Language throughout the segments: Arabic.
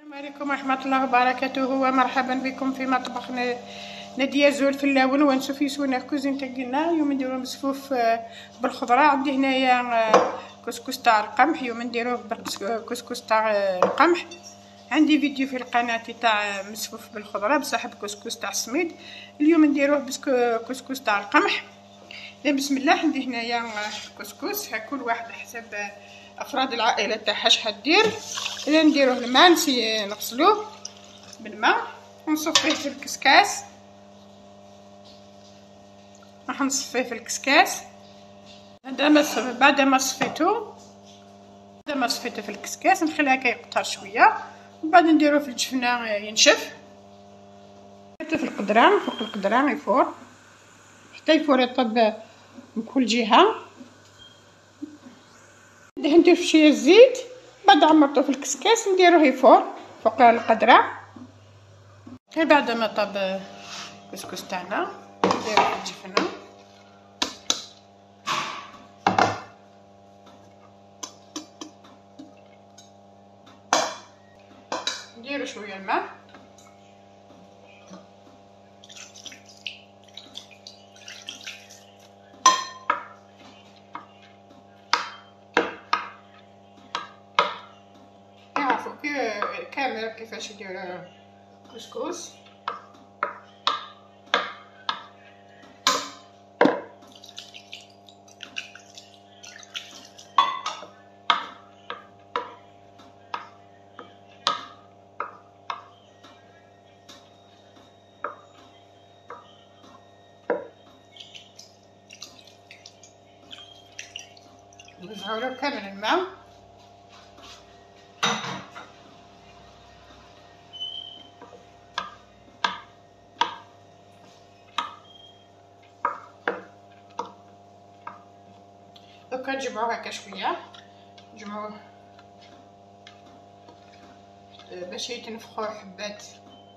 السلام عليكم ورحمة الله وبركاته، ومرحبا بكم في مطبخ نادية زول في اللون ونسوفيسونا كوزين تاعنا. اليوم نديرو مسفوف بالخضرة. عندي هنايا كسكس تاع القمح، اليوم نديروه بالكسكس تاع القمح. عندي فيديو في القناة تاع مسفوف بالخضرة بصح بكسكس تاع السميد. اليوم نديروه كسكس تاع القمح. بسم الله. عندي هنايا كسكس، كل واحد حسب افراد العائله تاعها شحال دير. اذا نديروه الماء، نغسلوه بالماء ونصفيه في الكسكاس. راح نصفيه في الكسكاس بعد ما صفيته في الكسكاس نخليها كيقطر شويه، ومن بعد نديروه في الجفنه ينشف. حتى في القدران، فوق القدران يفور حتى يفور يطب من كل جهه. دهنتو في شويه الزيت، بعد عمرته في الكسكاس نديروه يفور فوق القدره. بعد ما طاب الكسكس تاعنا نديروه في الجفنه. نديرو شويه الماء، يعرفوا كامل كيفاش يديروا كسكس. نزعلو كامل الماء، دوكا نجمعوه هكا شويه، نجمعوه باش يتنفخوا حبات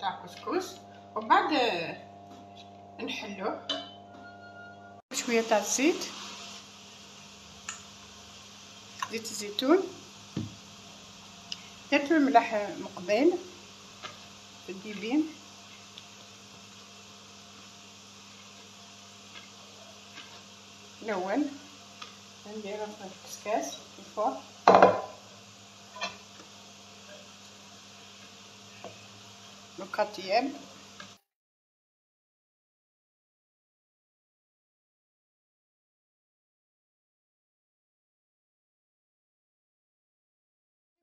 تاع كسكس، ومن بعد نحلوه شويه تاع زيت الزيتون. درت الملح من قبيل في الديبين، الاول نديرو في الكسكاس في الفرن. دوكا طياب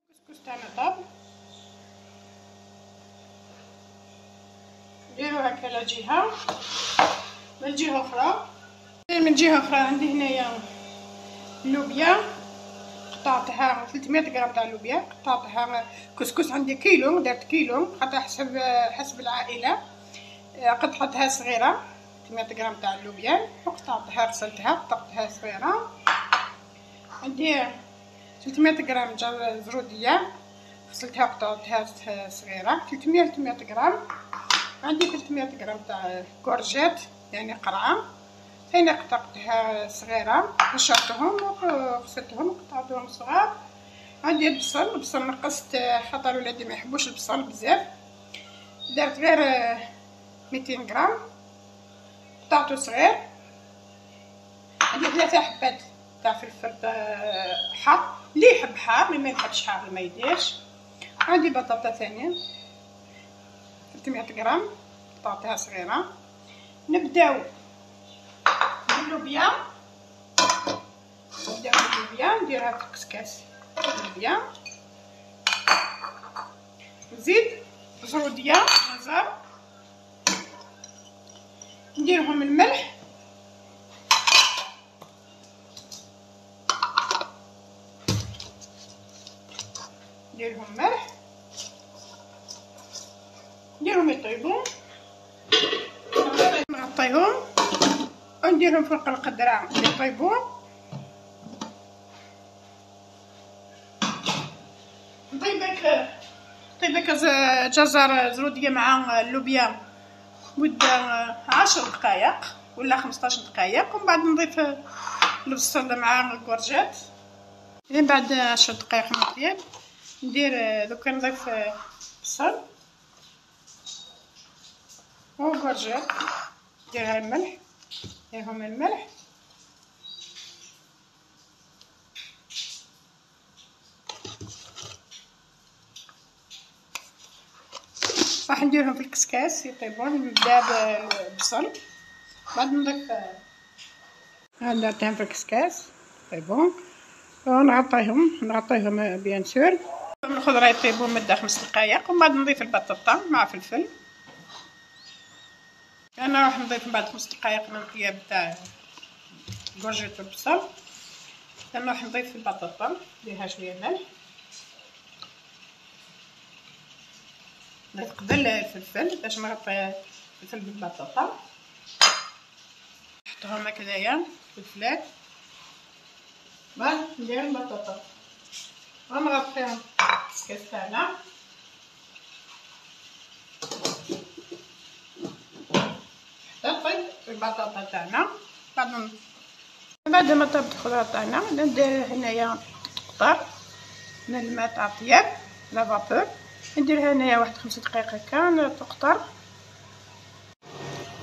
الكسكس تاعنا طاب، نديرو هكا على جهه من جهه اخرى. من جهه اخرى عندي هنايا اللوبيا، قطعتها 300 غرام تاع اللوبيا، قطعتها كسكس عندي كيلو، درت كيلو قطعتها حسب العائله. قطعتها صغيره 300 غرام تاع اللوبيا، وقطعتها غسلتها قطعتها صغيره. عندي 300 غرام زروديه، غسلتها قطعتها صغيره 300 غرام. عندي 300 غرام تاع كورجيت يعني قرعه، ثاني قطعتها صغيره، نشرتهم وغسلتهم وقطعتهم صغار. عندي البصل نقصت خاطر ولادي ما يحبوش البصل بزاف، درت غير 200 غرام قطعته صغير. عندي 3 حبات تاع فلفل حار، اللي يحب حار ما يحبش حار ما يديرش. عندي بطاطا ثانيه 300 غرام قطعتها صغيره. نبداو باللوبيا، نديرها في الكسكاس. اللوبيا نزيد زروديه جزر، نديرهم الملح، نديرهم يطيبوا، نغطيهم ونديرهم فوق القدره يطيبوا. نطيبك جزر زروديه مع اللوبيا مده 10 دقائق ولا 15 دقائق، ومن بعد نضيف البصل مع الكورجات. بعد 10 دقائق من الطياب ندير دوكا نضيف بصل وكورجيط، نديرها الملح، نديرهم الملح راح نديرهم في الكسكاس يطيبون. نبدا بالبصل، بعد نضيف درتهم في الكسكاس يطيبون ونغطيهم بيان سور. الخضره يطيبون مده 5 دقائق، ومن بعد نضيف البطاطا مع فلفل. انا راح نضيف من بعد 5 دقائق من الطياب تاع الكورجيط والبصل. انا راح نضيف البطاطا، نديرها شويه ملح، نضيف قبل الفلفل باش نغطي الفلفل بالبطاطا. نحطهم هكذايا فلفلات، بعد ندير البطاطا ونغطيهم الكسكاس تاعنا. حتى طيب البطاطا تاعنا. بعد ما طابت الخضره تاعنا ندير هنايا قطر من الماء تاع الطياب لا فابور، نديرها هنايا واحد 5 دقائق هكا تقطر.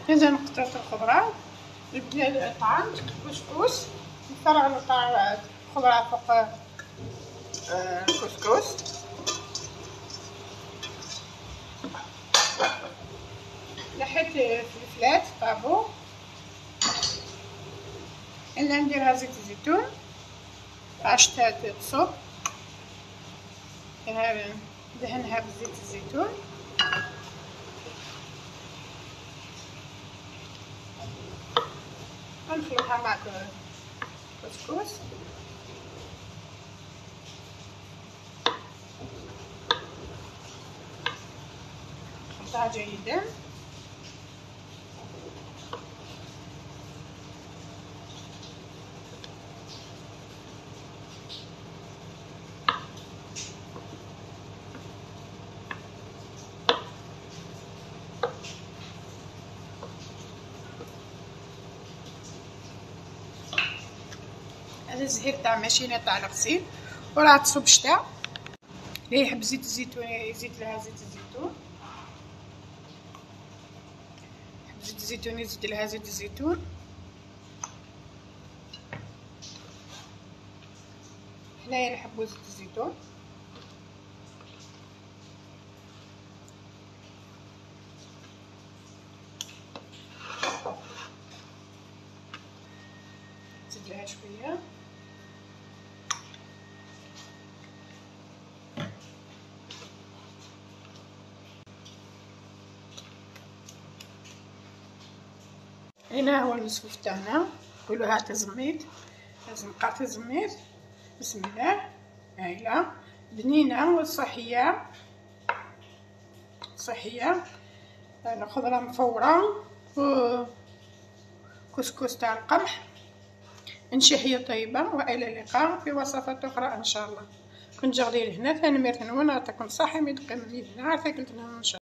إذا قطرت الخضره نبدا الطعام كسكس، نفرغ الخضره فوق الكسكس. لحيت الفلفلات طابو، إلا نديرها زيت الزيتون باش تصب، ندهنها بزيت الزيتون. ونخلطها مع الكسكس. نخلطها جيدا. هذا الزهير تاع ماشينه تاع الغسيل، وراه تصب شتا اللي يحب زيت الزيتون يزيد لها زيت الزيتون، يحب زيت الزيتون يزيد لها زيت الزيتون. حنايا نحبو زيت الزيتون. نزيد لها شويه هنا. هو المسفوف تاعنا نقولوها تزميد، لازم قاع تزميد. بسم الله. هايله بنينه وصحيه صحيه. الخضره مفوره وكسكس تاع القمح. انشهيه طيبه، والى اللقاء في وصفات اخرى ان شاء الله. كنت جغدي لهنا ثاني مرة وانا نعطيكم صحه ميدقن لي هنا عارفه قلت لهم ان شاء الله.